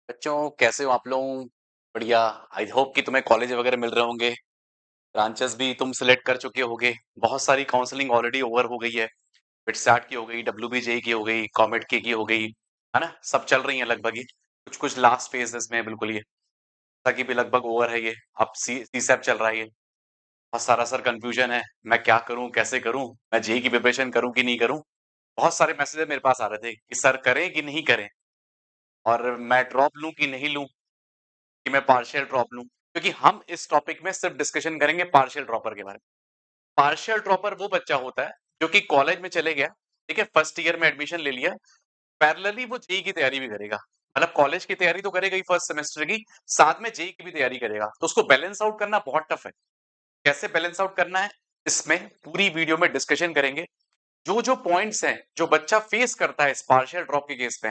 बच्चों कैसे हो आप लोग? बढ़िया। आई होप कि तुम्हें कॉलेज वगैरह मिल रहे होंगे। ब्रांचेस भी तुम सिलेक्ट कर चुके होगे। बहुत सारी काउंसलिंग ऑलरेडी ओवर हो गई है। बिटसैट की हो गई, डब्ल्यूबीजेई की हो गई, कॉमेट की हो गई, है ना? सब चल रही है लगभग ही। कुछ कुछ लास्ट फेजेस में है बिल्कुल ये। ताकि भी लगभग ओवर है ये। अब सीसैप चल रहा है ये। बहुत सारा सर कंफ्यूजन है। मैं क्या करूं, कैसे करूं? मैं जेई की प्रिपरेशन करूं कि नहीं करूं? बहुत सारे मैसेजेस मेरे पास आ रहे थे कि सर करें कि नहीं करें, और मैं ड्रॉप लूं कि नहीं लूं, कि मैं पार्शियल ड्रॉप लूं। क्योंकि हम इस टॉपिक में सिर्फ डिस्कशन करेंगे पार्शियल ड्रॉपर के बारे में। पार्शियल ड्रॉपर वो बच्चा होता है जो कि कॉलेज में चले गया, ठीक है, फर्स्ट ईयर में एडमिशन ले लिया, पैरेलली वो जेई की तैयारी भी करेगा। मतलब कॉलेज की तैयारी तो करेगा ही फर्स्ट सेमेस्टर की, साथ में जेई की भी तैयारी करेगा, तो उसको बैलेंस आउट करना बहुत टफ है। कैसे बैलेंस आउट करना है, इसमें पूरी वीडियो में डिस्कशन करेंगे। जो जो पॉइंट्स हैं जो बच्चा फेस करता है इस पार्शियल ड्रॉप के केस पे,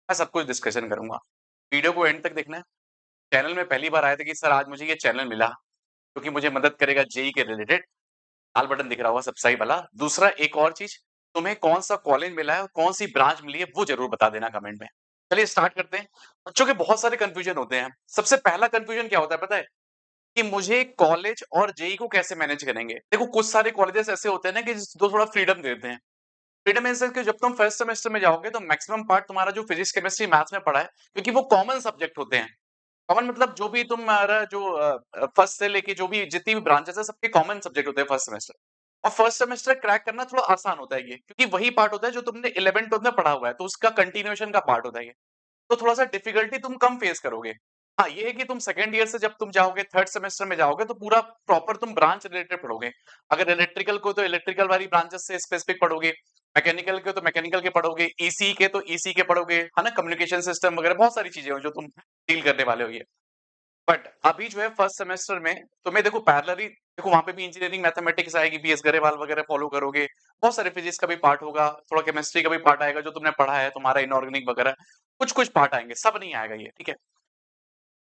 मैं सब कुछ डिस्कशन करूंगा। वीडियो को एंड तक देखना है। चैनल में पहली बार आए थे कि सर आज मुझे ये चैनल मिला क्योंकि मुझे मदद करेगा जेई के रिलेटेड, लाल बटन दिख रहा होगा सबसे सही वाला। दूसरा एक और चीज, तुम्हें कौन सा कॉलेज मिला है और कौन सी ब्रांच मिली है वो जरूर बता देना कमेंट में। चलिए स्टार्ट करते हैं। बच्चों के बहुत सारे कंफ्यूजन होते हैं। सबसे पहला कंफ्यूजन क्या होता है पता है? कि मुझे कॉलेज और जेई को कैसे मैनेज करेंगे। देखो कुछ सारे कॉलेजेस ऐसे होते हैं ना कि जो थोड़ा फ्रीडम देते हैं। फ्रीडम इन सेंस कि जब तुम फर्स्ट सेमेस्टर में जाओगे तो मैक्सिमम पार्ट तुम्हारा जो फिजिक्स केमिस्ट्री मैथ्स में पढ़ा है, क्योंकि वो कॉमन सब्जेक्ट होते हैं। कॉमन मतलब जो भी तुम्हारा जो फर्स्ट से लेके जो भी जितनी भी ब्रांचेस है सबके कॉमन सब्जेक्ट होते हैं फर्स्ट सेमेस्टर। और फर्स्ट सेमेस्टर क्रैक करना थोड़ा आसान होता है ये, क्योंकि वही पार्ट होता है जो तुमने 11 ट्वेल्थ में पढ़ा हुआ है, तो उसका कंटिन्यूएशन का पार्ट होता है ये। तो थोड़ा सा डिफिकल्टी तुम कम फेस करोगे। हाँ, ये है कि तुम सेकंड ईयर से जब तुम जाओगे थर्ड सेमेस्टर में जाओगे तो पूरा प्रॉपर तुम ब्रांच रिलेटेड पढ़ोगे। अगर इलेक्ट्रिकल को तो इलेक्ट्रिकल वाली ब्रांचेस से स्पेसिफिक पढ़ोगे, मैकेनिकल के तो मैकेनिकल के पढ़ोगे, ईसी के तो ईसी के पढ़ोगे, है ना? कम्युनिकेशन सिस्टम वगैरह बहुत सारी चीजें हो जो तुम डील करने वाले हो ये। बट अभी जो है फर्स्ट सेमेस्टर में तुम्हें देखो पैरेलली, देखो वहां पे भी इंजीनियरिंग मैथमेटिक्स आएगी, बीएस गरेवाल वगैरह फॉलो करोगे। बहुत सारे फिजिक्स का भी पार्ट होगा, थोड़ा केमिस्ट्री का भी पार्ट आएगा जो तुमने पढ़ा है, तुम्हारा इनऑर्गेनिक वगैरह कुछ कुछ पार्ट आएंगे, सब नहीं आएगा ये, ठीक है?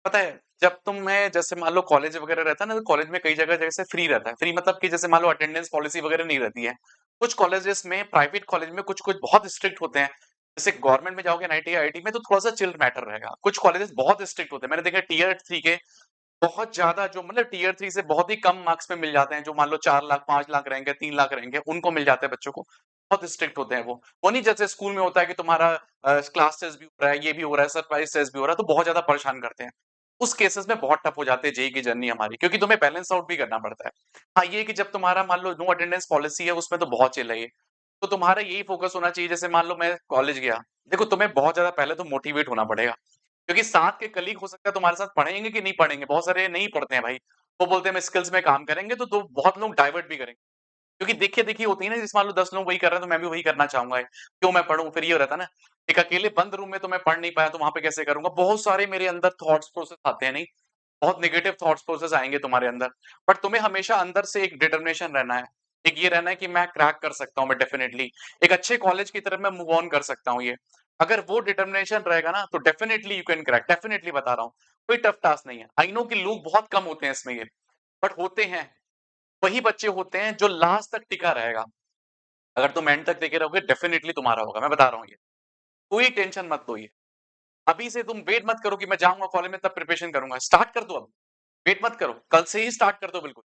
पता है जब तुम्हें जैसे मान लो कॉलेज वगैरह रहता है ना, तो कॉलेज में कई जगह जैसे फ्री रहता है। फ्री मतलब कि जैसे मान लो अटेंडेंस पॉलिसी वगैरह नहीं रहती है। कुछ कॉलेजेस में, प्राइवेट कॉलेज में कुछ कुछ बहुत स्ट्रिक्ट होते हैं। जैसे गवर्नमेंट में जाओगे आईटी आईटी में तो थोड़ा सा चिल्ड मैटर रहेगा। कुछ कॉलेजेस बहुत स्ट्रिक्ट होते हैं, मैंने देखा टीयर 3 के बहुत ज़्यादा, जो मतलब टियर 3 से बहुत ही कम मार्क्स में मिल जाते हैं, जो मान लो 4 लाख, 5 लाख रैंक है, 3 लाख रैंक है, उनको मिल जाते हैं बच्चों को। बहुत स्ट्रिक्ट होते हैं वो। वो नहीं जैसे स्कूल में होता है कि तुम्हारा क्लास टेस्ट भी हो रहा है, ये भी हो रहा है, सरप्राइज़ टेस्ट भी हो रहा है, तो बहुत ज़्यादा परेशान करते हैं। उस केसेस में बहुत टफ हो जाते हैं जेईई की जर्नी हमारी, क्योंकि तुम्हें बैलेंस आउट भी करना पड़ता है। हाँ, ये है कि जब तुम्हारा मान लो नो अटेंडेंस पॉलिसी है, उसमें तो बहुत चिल है ये। तो तुम्हारा यही फोकस होना चाहिए, जैसे मान लो मैं कॉलेज गया, देखो तुम्हें बहुत ज़्यादा पहले तो मोटिवेट होना पड़ेगा। क्योंकि साथ के कलीग हो सकता है तुम्हारे साथ पढ़ेंगे कि नहीं पढ़ेंगे, बहुत सारे नहीं पढ़ते हैं भाई। वो बोलते हैं हम स्किल्स में काम करेंगे, तो बहुत लोग डाइवर्ट भी करेंगे। क्योंकि देखिए-देखी होती है ना, जैसे मान लो 10 लोग वही कर रहे हैं तो मैं भी वही करना चाहूँगा। क्यों मैं पढ़ूँ? फिर ये रहता है ना, एक अकेले बंद रूम में तो मैं पढ़ नहीं पाया तो वहाँ पे कैसे करूँगा? बहुत सारे मेरे अंदर थॉट्स प्रोसेस आते हैं, नहीं, बहुत नेगेटिव थॉट्स प्रोसेस आएँगे तुम्हारे अंदर। बट तुम्हें हमेशा अंदर से एक डिटर्मिनेशन रहना है। एक ये रहना है कि मैं क्रैक कर सकता हूँ मैं डेफिनिटली। एक अच्छे कॉलेज की तरफ मैं मूव ऑन कर सकता हूँ ये। अगर वो डिटर्मिनेशन रहेगा ना तो definitely you can crack, definitely बता रहा हूँ। कोई टफ टास्क नहीं है। आई नो कि लोग बहुत कम होते हैं इसमें ये, बट होते हैं। वही बच्चे होते हैं जो लास्ट तक टिका रहेगा। अगर तुम एंड तक टिके रहोगे डेफिनिटली तुम्हारा होगा, मैं बता रहा हूँ ये। कोई टेंशन मत लो ये। अभी से तुम वेट मत करो कि मैं जाऊँगा कॉलेज में तब प्रिपरेशन करूँगा। स्टार्ट कर दो अब। वेट मत करो, कल से ही स्टार्ट कर दो बिल्कुल।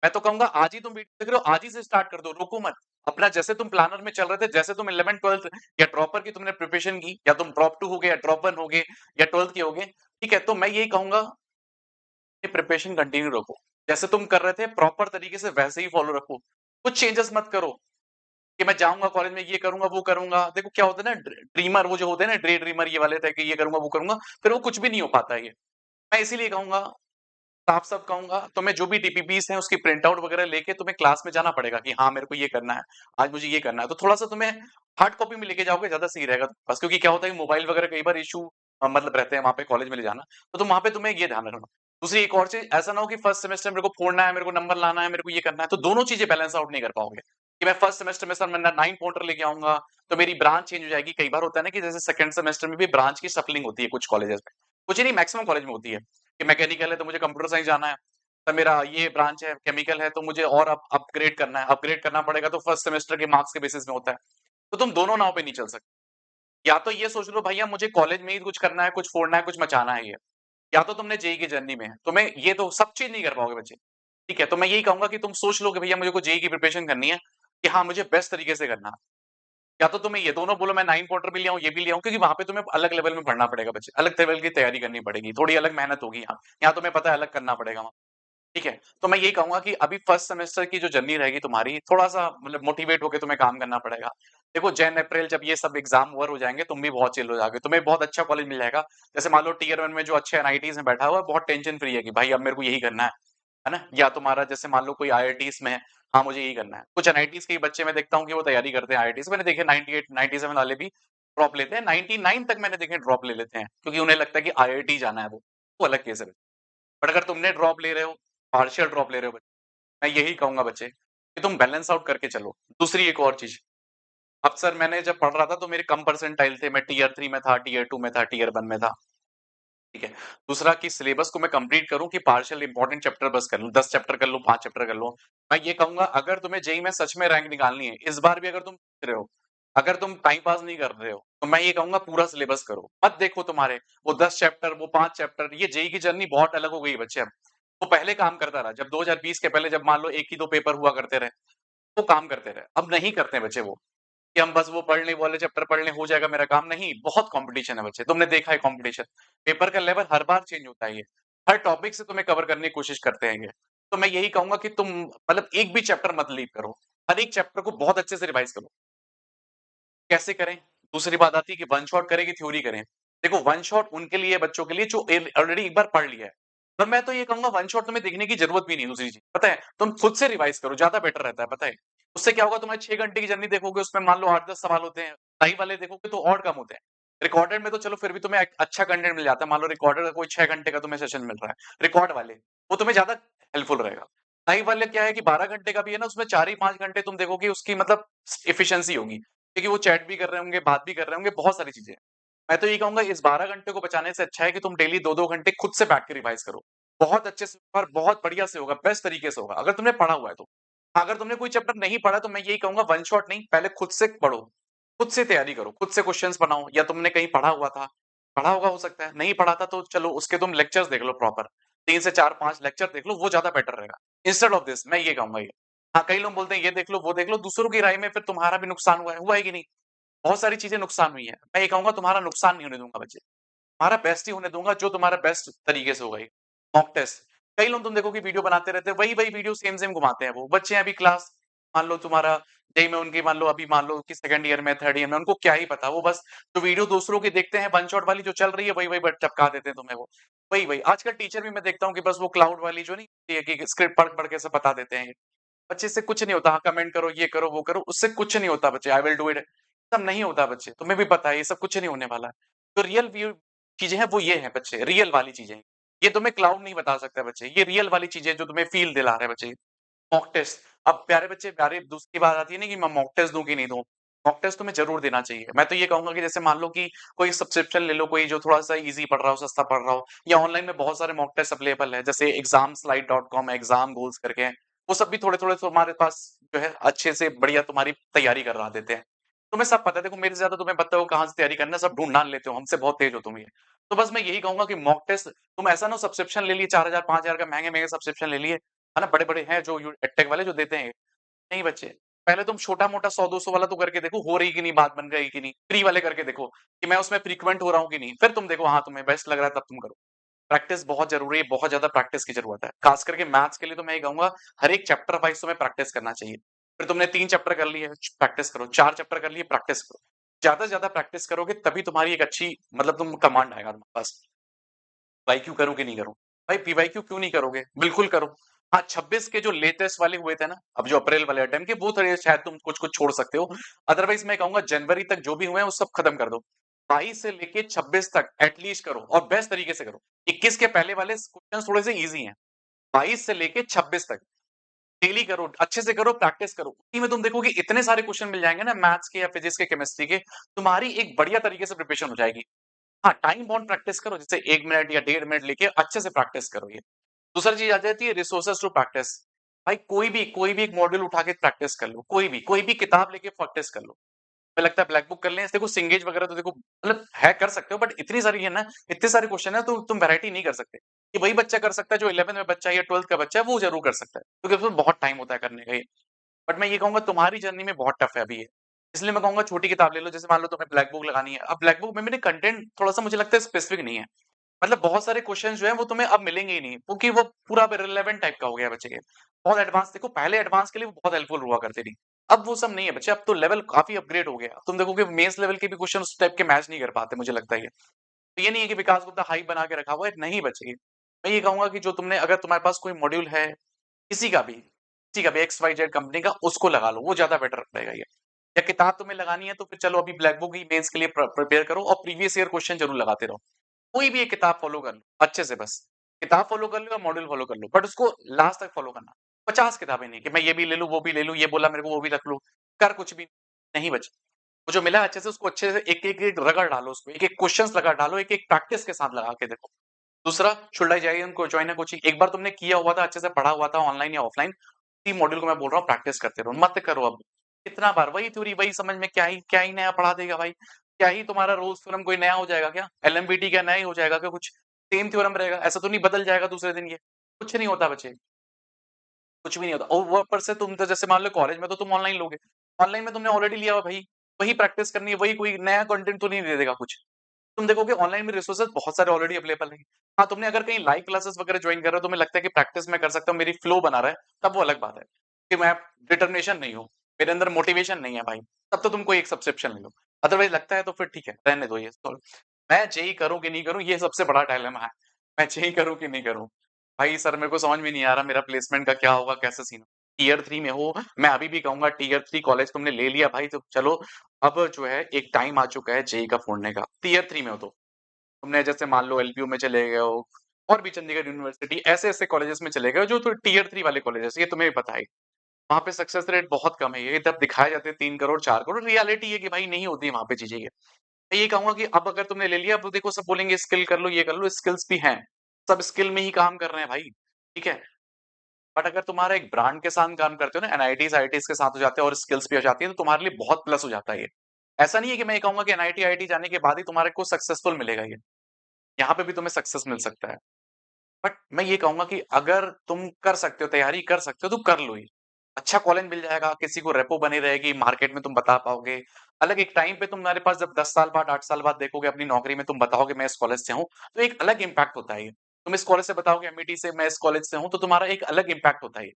मैं तो कहूँगा आज ही तुम वीडियो देख रहे हो, आज ही से स्टार्ट कर दो, रोको मत। अपना जैसे तुम प्लानर में चल रहे थे, जैसे तुम 11th-12th या ड्रॉपर की तुमने प्रिपरेशन की, या तुम ड्रॉप 2 हो गए या ड्रॉप 1 हो गए या 12th के हो गए, ठीक है? तो मैं यही कहूँगा कि प्रिपरेशन कंटिन्यू रखो। जैसे तुम कर रहे थे प्रॉपर तरीके से वैसे ही फॉलो रखो। कुछ चेंजेस मत करो कि मैं जाऊँगा कॉलेज में ये करूँगा, वो करूँगा। देखो क्या होता है ना, ड्रीमर वो जो होते हैं ना, डे ड्रीमर ये वाले थे कि ये करूँगा, वो करूँगा, फिर वो कुछ भी नहीं हो पाता है ये। मैं इसीलिए कहूँगा, साफ-साफ कहूँगा, तुम्हें जो भी टीपीपीज़ हैं उसकी प्रिंट आउट वगैरह लेके तुम्हें क्लास में जाना पड़ेगा कि हाँ, मेरे को ये करना है, आज मुझे ये करना है। तो थोड़ा-सा तुम्हें हार्ड कॉपी में लेके जाओगे ज़्यादा सही रहेगा बस, क्योंकि क्या होता है कि मोबाइल वगैरह कई बार इश्यू मतलब रहते हैं वहाँ पे कॉलेज में ले जाना, तो तुम वहाँ पे तुम्हें ये ध्यान रखना। दूसरी एक और चीज़, ऐसा ना हो कि फर्स्ट सेमेस्टर मेरे को फोड़ना है, मेरे को नंबर लाना है, मेरे को ये करना है, तो दोनों चीज़ें बैलेंस आउट नहीं कर पाओगे। कि मैं फर्स्ट सेमेस्टर में सर मैं 9 पॉइंटर लेके आऊँगा, तो मेरी ब्रांच चेंज हो जाएगी। कई बार होता है ना कि जैसे सेकंड सेमेस्टर में भी ब्रांच की शफलिंग होती है कुछ कॉलेजेस में। कुछ ही नहीं, मैक्सिमम कॉलेज में होती है कि मैकेनिकल है तो मुझे कंप्यूटर साइंस जाना है। सर मेरा ये ब्रांच है, केमिकल है, तो मुझे और अपग्रेड करना है। अपग्रेड करना पड़ेगा तो फर्स्ट सेमेस्टर के मार्क्स के बेसिस में होता है। तो तुम दोनों नाव पे नहीं चल सकते। या तो ये सोच लो भैया मुझे कॉलेज में ही कुछ करना है, कुछ फोड़ना है, कुछ मचाना है ये। या तो तुमने जेईई की जर्नी में है, तुम्हें ये तो सब चीज़ नहीं कर पाओगे बच्चे। ठीक है? तो मैं यही कहूँगा कि तुम सोच लो कि भैया मुझे को जेईई की प्रिपरेशन करनी है, कि हाँ, मुझे बेस्ट तरीके से करना है। या तो तुम्हें ये दोनों बोलो मैं 9 पॉइंटर भी ले आऊँ, ये भी ले आऊँ क्योंकि वहाँ पे तुम्हें अलग लेवल में पढ़ना पड़ेगा बच्चे, अलग लेवल की तैयारी करनी पड़ेगी, थोड़ी अलग मेहनत होगी यहाँ। यहाँ तुम्हें पता है अलग करना पड़ेगा वहाँ। ठीक है? तो मैं यही कहूँगा कि अभी फर्स्ट सेमेस्टर की जो जर्नी रहेगी तुम्हारी, थोड़ा-सा मतलब मोटिवेट होके तुम्हें काम करना पड़ेगा। देखो जैन, अप्रैल जब ये सब एग्ज़ाम ओवर हो जाएँगे, तुम भी बहुत चिल हो जाओगे। तुम्हें बहुत अच्छा कॉलेज मिल जाएगा। जैसे मान लो टियर 1 में जो अच्छे एनआईटीज़ में बैठा हुआ है, बहुत टेंशन फ्री है कि भाई अब मेरे को यही करना है ना? या तुम्हारा जैसे मान लो कोई आईआईटीज़ में है, हाँ, मुझे यही करना है। कुछ एनआईटीज़ के ही बच्चे मैं देखता हूँ कि वो तैयारी करते हैं आईआईटीज़ मैंने देखे 98, 97 वाले भी ड्रॉप लेते हैं, 99 तक मैंने देखे ड्रॉप ले लेते हैं, क्योंकि उन्हें लगता है कि आईआईटी जाना है वो अलग केस है। बट अगर तुमने ड्रॉप ले रहे हो, पार्शियल ड्रॉप ले रहे हो, मैं यही कहूँगा बच्चे कि तुम बैलेंस आउट करके चलो। दूसरी एक और चीज़, अक्सर मैंने जब पढ़ रहा था तो मेरे कम परसेंटाइल थे, मैं टियर 3 में था, टियर 2 में था, टियर 1 में था, ठीक है। दूसरा कि सिलेबस को मैं कंप्लीट करूँ कि पार्शियल इम्पोर्टेंट चैप्टर बस कर लूँ, 10 चैप्टर कर लूँ, 5 चैप्टर कर लूँ। मैं ये कहूँगा अगर तुम्हें जेईई में सच में रैंक निकालनी है, इस बार भी अगर तुम रहे हो, अगर तुम टाइम पास नहीं कर रहे हो, तो मैं ये कहूँगा पूरा सिलेबस करो। मत देखो तुम्हारे वो 10 चैप्टर, वो 5 चैप्टर, ये जेईई की जर्नी बहुत अलग हो गई है बच्चे अब। वो पहले काम करता रहा, जब 2020 के पहले जब मान लो 1 ही 2 पेपर हुआ करते रहे, वो काम करते रहे। अब नहीं करते हैं बच्चे वो, कि हम बस वो पढ़ लें, वो वाले चैप्टर पढ़ लें, हो जाएगा मेरा काम, नहीं, बहुत कॉम्पिटिशन है बच्चे, तुमने देखा है कॉम्पिटिशन। पेपर का लेवल हर बार चेंज होता है ये, हर टॉपिक से तुम्हें कवर करने की कोशिश करते हैं ये। तो मैं यही कहूँगा कि तुम मतलब एक भी चैप्टर मत लीव करो, हर एक चैप्टर को बहुत अच्छे से रिवाइज़ करो। कैसे करें? दूसरी बात आती है कि वन शॉट करें कि थ्योरी करें? देखो वन शॉट उनके लिए बच्चों के लिए जो ऑलरेडी एक बार पढ़ लिया है। पर मैं तो ये कहूँगा वन शॉट तुम्हें देखने की ज़रूरत भी नहीं है दूसरी चीज़, पता है? तुम खुद से रिवाइज़ करो, ज़्यादा बेटर रहता है, पता है? उससे क्या होगा तुम्हारे 6 घंटे की जर्नी देखोगे उसमें मान लो 8-10 सवाल होते हैं, लाइव वाले देखोगे तो और कम होते हैं। रिकॉर्डेड में तो चलो फिर भी तुम्हें अच्छा कंटेंट मिल जाता है, मान लो रिकॉर्डेड का कोई 6 घंटे का तुम्हें सेशन मिल रहा है, रिकॉर्ड वाले, वो तुम्हें ज़्यादा हेल्पफुल रहेगा। लाइव वाले क्या है कि 12 घंटे का भी है ना, उसमें 4 ही 5 घंटे तुम देखोगे उसकी मतलब एफिशिएंसी होगी। क्योंकि वो चैट भी कर रहे होंगे, बात भी कर रहे होंगे, बहुत सारी चीज़ें हैं। मैं तो ये कहूँगा इस 12 घंटे को बचाने से अच्छा है कि तुम डेली 2-2 घंटे खुद से बैठ के रिवाइज़ करो। बहुत अच्छे से और बहुत बढ़िया से होगा, बेस्ट तरीके से होगा, अगर तुमने पढ़ा हुआ है तो। अगर तुमने कोई चैप्टर नहीं पढ़ा तो मैं यही कहूँगा वन शॉट नहीं, पहले खुद से पढ़ो, खुद से तैयारी करो, खुद से क्वेश्चन्स बनाओ या तुमने कहीं पढ़ा हुआ था, पढ़ा होगा हो सकता है, नहीं पढ़ा था तो चलो उसके तुम लेक्चर्स देख लो प्रॉपर, 3 से 4-5 लेक्चर देख लो, वो ज़्यादा बेटर रहेगा। इंस्टेड ऑफ दिस मैं ये कहूँगा ये। हाँ, कई लोग बोलते हैं ये देख लो, वो देख लो, दूसरों की राय में फिर तुम्हारा भी नुकसान हुआ है कि नहीं? बहुत सारी चीज़ें नुकसान हुई हैं। मैं ये कहूँगा तुम्हारा नुकसान नहीं होने दूँगा बच्चे। तुम्हारा बेस्ट ही होने दूँगा जो तुम्हारा बेस्ट तरीके से होगा ये। मॉक टेस्ट, कई लोग तुम देखोगे वीडियो बनाते रहते हैं, वही-वही वीडियो सेम-सेम घुमाते हैं वो। बच्चे हैं अभी क्लास मान लो तुम्हारा जेईई में उनकी मान लो कि सेकंड ईयर में, थर्ड ईयर में, उनको क्या ही पता, वो बस जो वीडियो दूसरों की देखते हैं वन शॉट वाली जो चल रही है वही-वही बस टपका देते हैं तुम्हें वो। वही-वही आजकल टीचर भी मैं देखता हूँ कि बस वो क्लाउड वाली जो नहीं होती है कि स्क्रिप्ट पढ़-पढ़ के सब बता देते हैं। बच्चे से कुछ नहीं होता, हाँ, कमेंट करो, ये करो, वो करो, उससे कुछ नहीं होता बच्चे, आई विल डू इट, सब नहीं होता बच्चे, तुम्हें भी पता है ये सब कुछ नहीं होने वाला है। तो रियल व्यू चीज़ें हैं वो ये हैं बच्चे, रियल वाली चीज़ें। ये तुम्हें क्लाउड नहीं बता सकता बच्चे, ये रियल वाली चीज़ें जो तुम्हें फ़ील दिला रहा है बच्चे। मॉक टेस्ट, अब प्यारे बच्चे प्यारे दूसरी बात आती है ना कि मैं मॉक टेस्ट दूँ कि नहीं दूँ? मॉक टेस्ट तुम्हें ज़रूर देना चाहिए। मैं तो ये कहूँगा कि जैसे मान लो कि कोई सब्सक्रिप्शन ले लो, कोई जो थोड़ा-सा ईज़ी पढ़ रहा हो, सस्ता पढ़ रहा हो या ऑनलाइन में बहुत सारे मॉक टेस्ट अवेलेबल है, जैसे examslide.com एग्ज़ाम गोल्स करके हैं। वो सब भी थोड़े-थोड़े तुम्हारे पास जो है अच्छे से बढ़िया तुम्हारी तैयारी करवा देते हैं। तुम्हें सब पता है, देखो मेरे से ज़्यादा तुम्हें पता हो कहाँ से तैयारी करना है, सब ढूँढ-ढाँड़ लेते हो, हमसे बहुत तेज़ हो तुम ये। तो बस मैं यही कहूँगा कि मॉक टेस्ट तुम ऐसा ना सब्सक्रिप्शन ले लिए 4000 5000 का महँगे-महँगे सब्सक्रिप्शन ले लिए, है ना? बड़े-बड़े हैं जो यू एडटेक वाले जो देते हैं। नहीं बच्चे, पहले तुम छोटा-मोटा 100-200 वाला तो करके देखो, हो रही कि नहीं, बात बन रही कि नहीं। फ्री वाले करके देखो कि मैं उसमें फ्रीक्वेंट हो रहा हूँ कि नहीं। फिर तुम देखो हाँ, तुम्हें बेस्ट लग रहा है तब तुम करो। प्रैक्टिस बहुत ज़रूरी है, बहुत ज़्यादा प्रैक्टिस की ज़रूरत है। खास करके मैथ्स के लिए तो मैं ये कहूँगा हर एक चैप्टर वाइज़ तुम्हें प्रैक्टिस करना चाहिए। फिर तुमने 3 चैप्टर कर लिए, प्रैक्टिस करो, 4 चैप्टर कर लिए, प्रैक्टिस करो। ज़्यादा से ज़्यादा प्रैक्टिस करोगे तभी तुम्हारी एक अच्छी मतलब तुम कमांड आएगा तुम्हारे पास। वाईक्यू करूँ कि नहीं करूँ? भाई पीवाईक्यू क्यों नहीं करोगे? बिल्कुल करो। हाँ, 26 के जो लेटेस्ट वाले हुए थे ना, अब जो अप्रैल वाले अटेम्प्ट के वो थोड़े शायद तुम कुछ-कुछ छोड़ सकते हो। अदरवाइज़ मैं कहूँगा जनवरी तक जो भी हुए हैं वो सब खत्म कर दो। 22 से लेके 26 तक एटलीस्ट करो और बेस्ट तरीके से करो। 21 के पहले वाले क्वेश्चन थोड़े से ईज़ी हैं। 22 से लेके 26 तक डेली करो, अच्छे से करो, प्रैक्टिस करो। उसी में तुम देखोगे इतने सारे क्वेश्चन मिल जाएँगे ना मैथ्स के या फिजिक्स के, केमिस्ट्री के, तुम्हारी एक बढ़िया तरीके से प्रिपरेशन हो जाएगी। हाँ, टाइम बाउंड प्रैक्टिस करो, जैसे 1 मिनट या 1.5 मिनट लेके अच्छे से प्रैक्टिस करो ये। दूसरी चीज़ आ जाती है रिसोर्सेज़ टू प्रैक्टिस। भाई कोई भी एक मॉड्यूल उठा के प्रैक्टिस कर लो, कोई भी किताब लेके प्रैक्टिस कर लो। हमें लगता है ब्लैक बुक कर लें, देखो सिंगेज वगैरह तो देखो मतलब है कर सकते हो बट इतनी सारी है ना, इतने सारे क्वेश्चन है तो तुम वैरायटी नहीं कर सकते। ये वही बच्चा कर सकता है जो 11th में बच्चा है या 12th का बच्चा है वो ज़रूर कर सकता है, क्योंकि उसमें बहुत टाइम होता है करने का ये। बट मैं ये कहूँगा तुम्हारी जर्नी में बहुत टफ है अभी ये। इसलिए मैं कहूँगा छोटी किताब ले लो, जैसे मान लो तुम्हें ब्लैक बुक लगानी है। अब ब्लैक बुक में मेरे कंटेंट थोड़ा-सा मुझे लगता है स्पेसिफिक नहीं है। मतलब बहुत सारे क्वेश्चंस जो हैं वो तुम्हें अब मिलेंगे ही नहीं, क्योंकि वो पूरा रिलेवेंट टाइप का हो गया है बच्चे के। बहुत एडवांस देखो पहले एडवांस के लिए वो बहुत हेल्पफुल हुआ करती थी। अब वो सब नहीं है बच्चे, अब तो लेवल काफ़ी अपग्रेड हो गया। अब तुम देखोगे मेंस लेवल के भी क्वेश्चन उस टाइप के मैच नहीं कर पाते मुझे लगता है ये। तो ये नहीं है कि विकास गुप्ता हाइप बना के रखा हुआ है, नहीं बच्चे। मैं ये कहूँगा कि जो तुमने अगर तुम्हारे पास कोई मॉड्यूल है, किसी का भी एक्स-वाई-जेड कंपनी का उसको लगा लो, वो ज़्यादा बेटर रहेगा ये। या किताब तुम्हें लगानी है तो फिर चलो अभी ब्लैक बुक ही मेंस के लिए प्रिपेयर करो और प्रीवियस ईयर क्वेश्चन ज़रूर लगाते रहो। कोई भी एक किताब फॉलो कर लो, अच्छे से बस। किताब फॉलो कर लो या मॉड्यूल फॉलो कर लो, बट उसको लास्ट तक फॉलो करना। 50 किताबें नहीं कि मैं ये भी ले लूँ, वो भी ले लूँ, ये बोला मेरे को वो भी रख लूँ। कर कुछ भी नहीं बचा। वो जो मिला है अच्छे से उसको अच्छे से एक-एक रगड़ डालो उसको, एक-एक क्वेश्चन्स लगा डालो, एक-एक प्रैक्टिस के साथ लगा के देखो। दूसरा शुड आई जॉइन को जॉइन अ कोचिंग, एक बार तुमने किया हुआ था, अच्छे से पढ़ा हुआ था ऑनलाइन या ऑफलाइन, उसी मॉड्यूल को मैं बोल रहा हूँ प्रैक्टिस करते रहो, मत करो अब। कितना बार वही थ्योरी, वही समझ में क्या ही नया पढ़ा देगा भाई? क्या ही तुम्हारा रोज़ थ्योरम कोई नया हो जाएगा क्या? एलएमबीटी क्या नया ही हो जाएगा क्या कुछ? सेम थ्योरम रहेगा, ऐसा तो नहीं बदल जाएगा दूसरे दिन ये। कुछ नहीं होता बच्चे, कुछ भी नहीं होता और वो ऊपर से तुम तो जैसे मान लो कॉलेज में तो तुम ऑनलाइन लोगे। ऑनलाइन में तुमने ऑलरेडी लिया हुआ भाई, वही प्रैक्टिस करनी है, वही कोई नया कंटेंट तो नहीं दे देगा कुछ। तुम देखोगे ऑनलाइन में रिसोर्सेज़ बहुत सारे ऑलरेडी अवेलेबल हैं। हाँ, तुमने अगर कहीं लाइव क्लासेस वगैरह जॉइन कर रहे हो, तुम्हें लगता है कि प्रैक्टिस मैं कर सकता हूँ, मेरी फ्लो बना रहा है, तब वो अलग बात है, कि मैं डिटर्मिनेशन नहीं हूँ, मेरे अंदर मोटिवेशन नहीं है भाई, तब तो तुम कोई एक सब्सक्रिप्शन ले लो। अदरवाइज़ लगता है तो फिर ठीक है, रहने दो ये तो मैं जेईई करूँ कि नहीं करूँ, ये सबसे बड़ा डायलेमा है। मैं जेईई करूँ कि नहीं करूँ? भाई सर मेरे को समझ में नहीं आ रहा मेरा प्लेसमेंट का क्या होगा, कैसे सीन टियर 3 में हो, मैं अभी भी कहूँगा टियर 3 कॉलेज तुमने ले लिया भाई तो चलो, अब जो है एक टाइम आ चुका है जेईई का फोड़ने का, टियर 3 में हो तो। तुमने जैसे मान लो एलपीयू में चले गए हो और भी चंडीगढ़ यूनिवर्सिटी ऐसे-ऐसे कॉलेजेस में चले गए हो जो तो टियर 3 वाले कॉलेजेस ये तुम्हें भी पता है। वहाँ पे सक्सेस रेट बहुत कम है। ये तब दिखाए जाते हैं 3 करोड़ 4 करोड़ रियलिटी है कि भाई नहीं होती वहाँ पे चीज़ें ये। मैं ये कहूँगा कि अब अगर तुमने ले लिया अब तो देखो सब बोलेंगे स्किल कर लो, ये कर लो, स्किल्स भी हैं। सब स्किल में ही काम कर रहे हैं भाई, ठीक है? बट अगर तुम्हारा एक ब्रांड के साथ काम करते हो ना एनआईटीज़, आईआईटीज़ के साथ हो जाते हैं और स्किल्स भी हो जाती है तो तुम्हारे लिए बहुत प्लस हो जाता है ये। ऐसा नहीं है कि मैं ये कहूँगा कि एनआईटी, आईआईटी जाने के बाद ही तुम्हारे को सक्सेसफुल मिलेगा ये। यहाँ पे भी तुम्हें सक्सेस मिल सकता है। बट मैं ये कहूँगा कि अगर तुम कर सकते हो, तैयारी कर सकते हो तो कर लो ये। अच्छा कॉलेज मिल जाएगा, किसी को रेपो बनी रहेगी, मार्केट में तुम बता पाओगे। अलग एक टाइम पे तुम्हारे पास जब 10 साल बाद, 8 साल बाद देखोगे अपनी नौकरी में तुम बताओगे मैं इस कॉलेज से हूँ, तो एक अलग इम्पैक्ट होता है ये। तुम इस कॉलेज से बताओगे एमईटी से मैं इस कॉलेज से हूँ, तो तुम्हारा एक अलग इम्पैक्ट होता है ये।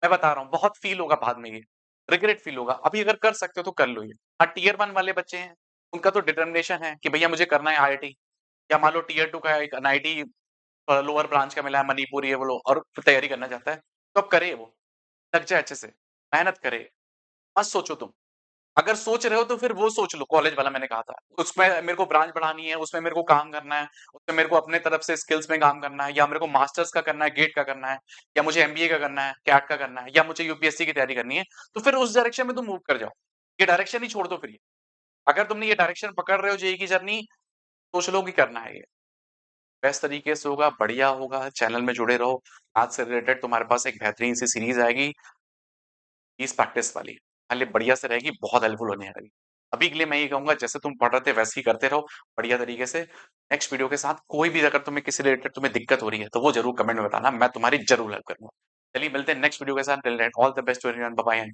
मैं बता रहा हूँ, बहुत फ़ील होगा बाद में ये। रिग्रेट फ़ील होगा। अभी अगर कर सकते हो तो कर लो ये। हाँ, टियर 1 वाले बच्चे हैं, उनका तो डिटर्मिनेशन है कि भैया मुझे करना है आईआईटी या मान लो टियर 2 का एक एनआईटी लोअर ब्रांच का मिला है मणिपुर ये वो लो और तैयारी करना चाहता है, तो अब करे वो, लग जाए अच्छे से, मेहनत करे, मत सोचो तुम। अगर सोच रहे हो तो फिर वो सोच लो कॉलेज वाला मैंने कहा था। उसमें मेरे को ब्रांच बढ़ानी है, उसमें मेरे को काम करना है, उसमें मेरे को अपने तरफ से स्किल्स में काम करना है या मेरे को मास्टर्स का करना है, गेट का करना है या मुझे एमबीए का करना है, कैट का करना है या मुझे यूपीएससी की तैयारी करनी है, तो फिर उस डायरेक्शन में तुम मूव कर जाओ। ये डायरेक्शन ही छोड़ दो फिर ये। अगर तुमने ये डायरेक्शन पकड़ रहे हो जेईई की जर्नी, सोच लो कि करना है ये। बेस्ट तरीके से होगा, बढ़िया होगा, चैनल में जुड़े रहो। आज से रिलेटेड तुम्हारे पास एक बेहतरीन सी सीरीज़ आएगी, 20 प्रैक्टिस वाली। पहले बढ़िया से रहेगी, बहुत हेल्पफुल होने वाली। अभी के लिए मैं ये कहूँगा जैसे तुम पढ़ रहे थे वैसे ही करते रहो, बढ़िया तरीके से। नेक्स्ट वीडियो के साथ कोई भी अगर तुम्हें किसी रिलेटेड तुम्हें दिक्कत हो रही है, तो वो ज़रूर कमेंट में बताना, मैं तुम्हारी ज़रूर हेल्प करूँगा। चलिए मिलते हैं नेक्स्ट वीडियो के साथ, till then all the best to everyone, bye bye and